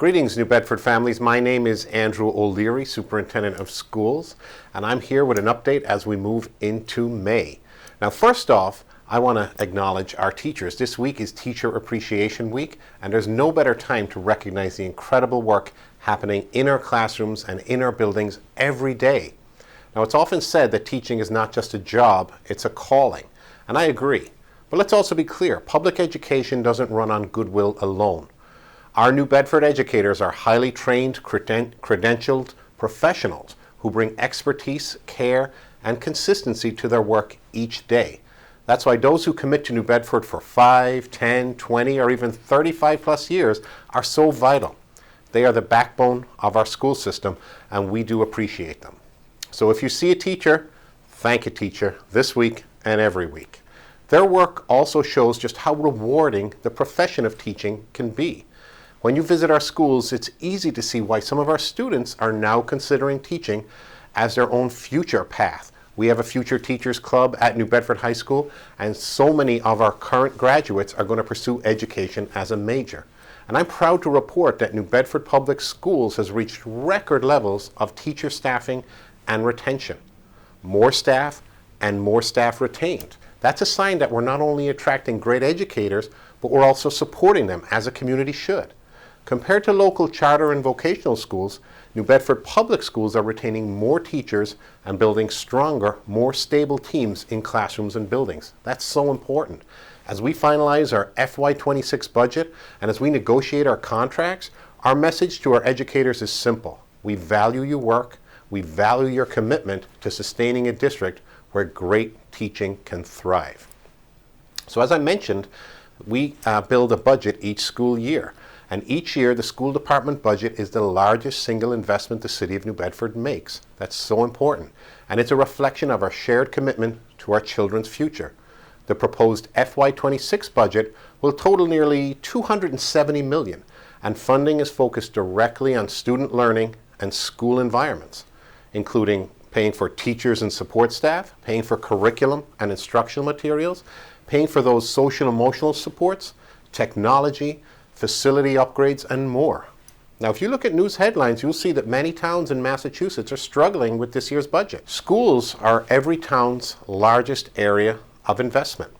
Greetings, New Bedford families. My name is Andrew O'Leary, Superintendent of Schools, and I'm here with an update as we move into May. Now, first off, I want to acknowledge our teachers. This week is Teacher Appreciation Week, and there's no better time to recognize the incredible work happening in our classrooms and in our buildings every day. Now, it's often said that teaching is not just a job, it's a calling, and I agree. But let's also be clear, public education doesn't run on goodwill alone. Our New Bedford educators are highly trained, credentialed professionals who bring expertise, care, and consistency to their work each day. That's why those who commit to New Bedford for 5, 10, 20, or even 35 plus years are so vital. They are the backbone of our school system, and we do appreciate them. So if you see a teacher, thank a teacher this week and every week. Their work also shows just how rewarding the profession of teaching can be. When you visit our schools, it's easy to see why some of our students are now considering teaching as their own future path. We have a Future Teachers Club at New Bedford High School, and so many of our current graduates are going to pursue education as a major. And I'm proud to report that New Bedford Public Schools has reached record levels of teacher staffing and retention. More staff and more staff retained. That's a sign that we're not only attracting great educators, but we're also supporting them as a community should. Compared to local charter and vocational schools, New Bedford Public Schools are retaining more teachers and building stronger, more stable teams in classrooms and buildings. That's so important. As we finalize our FY26 budget and as we negotiate our contracts, our message to our educators is simple. We value your work. We value your commitment to sustaining a district where great teaching can thrive. So as I mentioned, we build a budget each school year. And each year, the school department budget is the largest single investment the City of New Bedford makes. That's so important. And it's a reflection of our shared commitment to our children's future. The proposed FY26 budget will total nearly $270 million, and funding is focused directly on student learning and school environments, including paying for teachers and support staff, paying for curriculum and instructional materials, paying for those social and emotional supports, technology, facility upgrades, and more. Now, if you look at news headlines, you'll see that many towns in Massachusetts are struggling with this year's budget. Schools are every town's largest area of investment.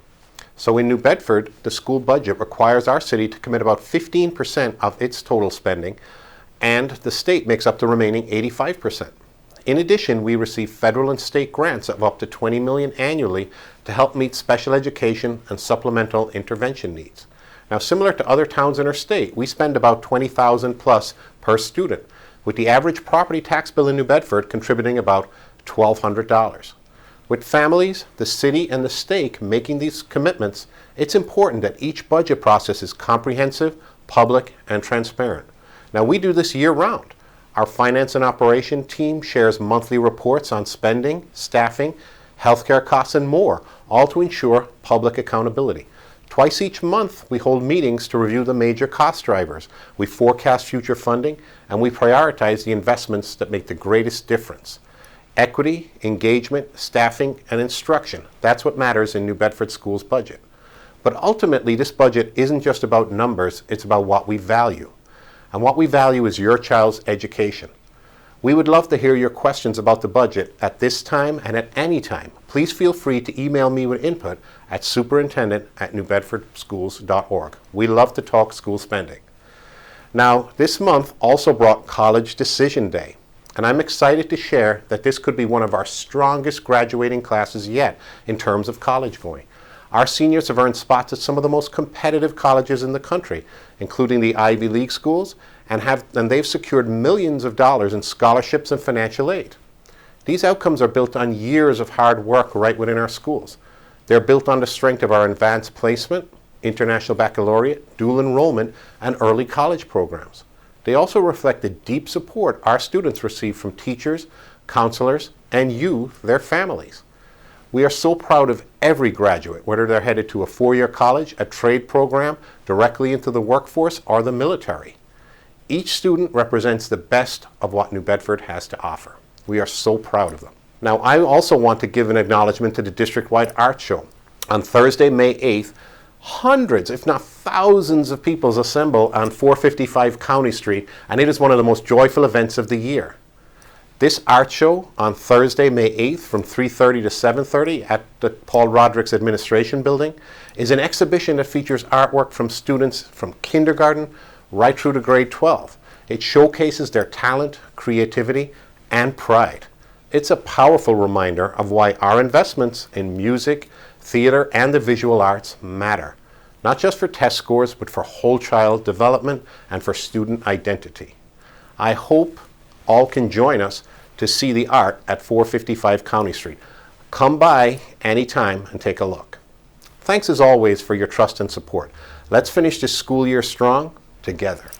So in New Bedford, the school budget requires our city to commit about 15% of its total spending, and the state makes up the remaining 85%. In addition, we receive federal and state grants of up to $20 million annually to help meet special education and supplemental intervention needs. Now, similar to other towns in our state, we spend about $20,000 plus per student, with the average property tax bill in New Bedford contributing about $1,200. With families, the city, and the state making these commitments, it's important that each budget process is comprehensive, public, and transparent. Now, we do this year-round. Our finance and operation team shares monthly reports on spending, staffing, healthcare costs, and more, all to ensure public accountability. Twice each month, we hold meetings to review the major cost drivers. We forecast future funding, and we prioritize the investments that make the greatest difference. Equity, engagement, staffing, and instruction. That's what matters in New Bedford Schools' budget. But ultimately, this budget isn't just about numbers, it's about what we value. And what we value is your child's education. We would love to hear your questions about the budget at this time and at any time. Please feel free to email me with input at superintendent@newbedfordschools.org. We love to talk school spending. Now, this month also brought College Decision Day, and I'm excited to share that this could be one of our strongest graduating classes yet in terms of college going. Our seniors have earned spots at some of the most competitive colleges in the country, including the Ivy League schools, and they've secured millions of dollars in scholarships and financial aid. These outcomes are built on years of hard work right within our schools. They're built on the strength of our advanced placement, international baccalaureate, dual enrollment, and early college programs. They also reflect the deep support our students receive from teachers, counselors, and you, their families. We are so proud of every graduate, whether they're headed to a four-year college, a trade program, directly into the workforce, or the military. Each student represents the best of what New Bedford has to offer. We are so proud of them. Now, I also want to give an acknowledgement to the district-wide art show. On Thursday, May 8th, Hundreds, if not thousands of people assemble on 455 County Street, and it is one of the most joyful events of the year. This art show on Thursday, May 8th from 3:30 to 7:30 at the Paul Roderick's Administration Building is an exhibition that features artwork from students from kindergarten right through to grade 12. It showcases their talent, creativity, and pride. It's a powerful reminder of why our investments in music, theater, and the visual arts matter, not just for test scores, but for whole child development and for student identity. I hope all can join us to see the art at 455 County Street. Come by anytime and take a look. Thanks as always for your trust and support. Let's finish this school year strong together.